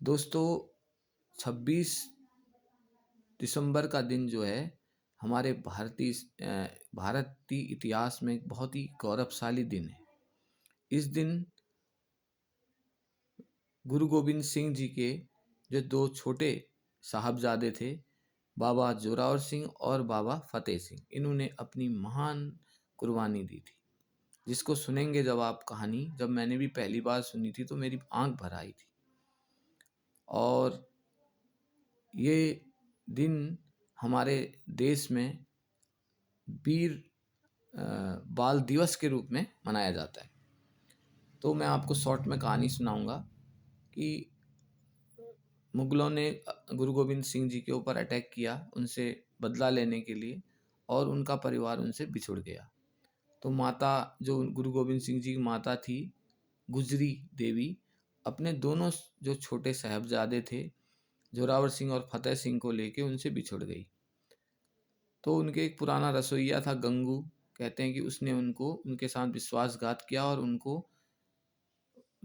दोस्तों, 26 दिसंबर का दिन जो है हमारे भारतीय इतिहास में एक बहुत ही गौरवशाली दिन है। इस दिन गुरु गोविंद सिंह जी के जो दो छोटे साहबजादे थे, बाबा जोरावर सिंह और बाबा फतेह सिंह, इन्होंने अपनी महान कुर्बानी दी थी। जिसको सुनेंगे जब आप कहानी, जब मैंने भी पहली बार सुनी थी तो मेरी आंख भर आई थी। और ये दिन हमारे देश में वीर बाल दिवस के रूप में मनाया जाता है। तो मैं आपको शॉर्ट में कहानी सुनाऊंगा कि मुगलों ने गुरु गोविंद सिंह जी के ऊपर अटैक किया, उनसे बदला लेने के लिए, और उनका परिवार उनसे बिछुड़ गया। तो माता, जो गुरु गोविंद सिंह जी की माता थी, गुजरी देवी, अपने दोनों जो छोटे साहबजादे थे, जोरावर सिंह और फतेह सिंह को लेके उनसे बिछुड़ गई। तो उनके एक पुराना रसोइया था गंगू, कहते हैं कि उसने उनके साथ विश्वासघात किया और उनको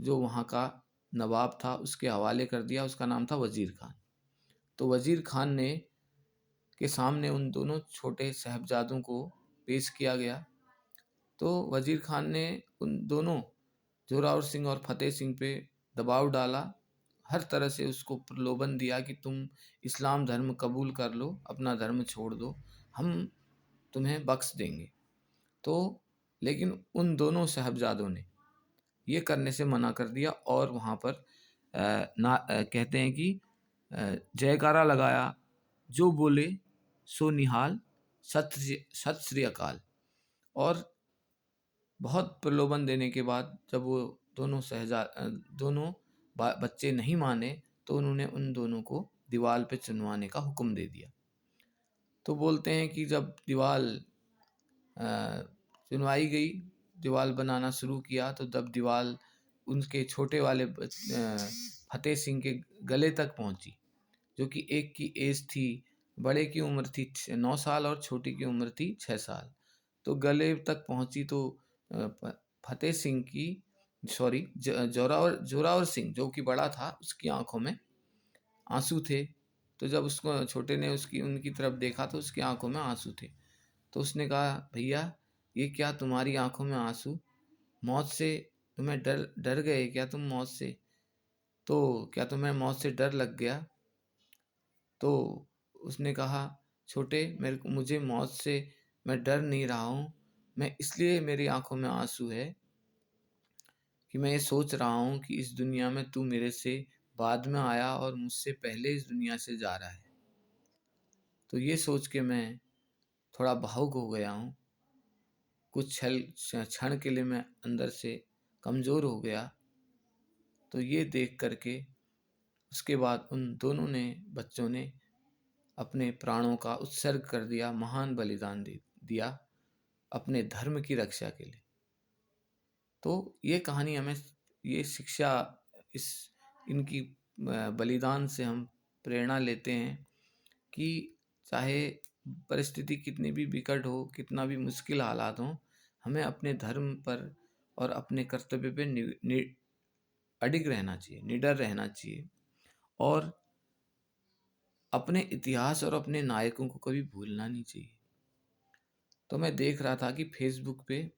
जो वहाँ का नवाब था उसके हवाले कर दिया। उसका नाम था वजीर खान। तो वजीर खान ने के सामने उन दोनों छोटे साहबजादों को पेश किया गया। तो वजीर खान ने उन दोनों जोरावर सिंह और फतेह सिंह पे दबाव डाला, हर तरह से उसको प्रलोभन दिया कि तुम इस्लाम धर्म कबूल कर लो, अपना धर्म छोड़ दो, हम तुम्हें बख्श देंगे। तो लेकिन उन दोनों साहबजादों ने ये करने से मना कर दिया और वहाँ पर कहते हैं कि जयकारा लगाया, जो बोले सो निहाल, सत श्री अकाल। और बहुत प्रलोभन देने के बाद जब वो दोनों बच्चे नहीं माने तो उन्होंने उन दोनों को दीवार पे चुनवाने का हुक्म दे दिया। तो बोलते हैं कि जब दीवार चुनवाई गई, दीवार बनाना शुरू किया, तो जब दीवार उनके छोटे वाले फतेह सिंह के गले तक पहुंची, जो कि एक की एज थी, बड़े की उम्र थी 9 साल और छोटी की उम्र थी 6 साल। तो गले तक पहुंची तो फतेह सिंह की जोरावर सिंह, जो कि बड़ा था, उसकी आंखों में आंसू थे। तो जब उसको छोटे ने उनकी तरफ देखा तो उसकी आंखों में आंसू थे। तो उसने कहा, भैया ये क्या तुम्हारी आंखों में आंसू? मौत से तुम्हें डर गए क्या तुम मौत से? तो क्या तुम्हें मौत से डर लग गया? तो उसने कहा, छोटे, मुझे मौत से मैं डर नहीं रहा हूँ, मैं इसलिए मेरी आंखों में आंसू है कि मैं ये सोच रहा हूँ कि इस दुनिया में तू मेरे से बाद में आया और मुझसे पहले इस दुनिया से जा रहा है। तो ये सोच के मैं थोड़ा भावुक हो गया हूँ। कुछ क्षण के लिए मैं अंदर से कमज़ोर हो गया। तो ये देख करके उसके बाद उन दोनों बच्चों ने अपने प्राणों का उत्सर्ग कर दिया, महान बलिदान दिया अपने धर्म की रक्षा के लिए। तो ये कहानी हमें ये शिक्षा, इनकी बलिदान से हम प्रेरणा लेते हैं कि चाहे परिस्थिति कितनी भी विकट हो, कितना भी मुश्किल हालात हो, हमें अपने धर्म पर और अपने कर्तव्य पे अडिग रहना चाहिए, निडर रहना चाहिए, और अपने इतिहास और अपने नायकों को कभी भूलना नहीं चाहिए। तो मैं देख रहा था कि फेसबुक पे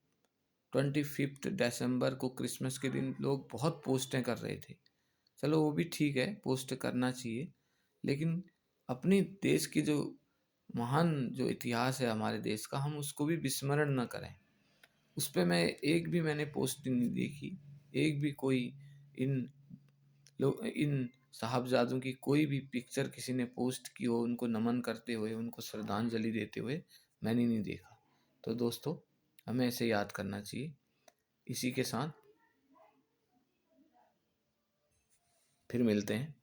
25 दिसंबर को, क्रिसमस के दिन, लोग बहुत पोस्टें कर रहे थे। चलो वो भी ठीक है, पोस्ट करना चाहिए, लेकिन अपने देश की जो महान जो इतिहास है हमारे देश का, हम उसको भी विस्मरण न करें। उस पर मैंने पोस्ट नहीं देखी, एक भी कोई इन साहबजादों की कोई भी पिक्चर किसी ने पोस्ट की हो, उनको नमन करते हुए, उनको श्रद्धांजलि देते हुए मैंने नहीं देखा। तो दोस्तों, हमें ऐसे याद करना चाहिए। इसी के साथ फिर मिलते हैं।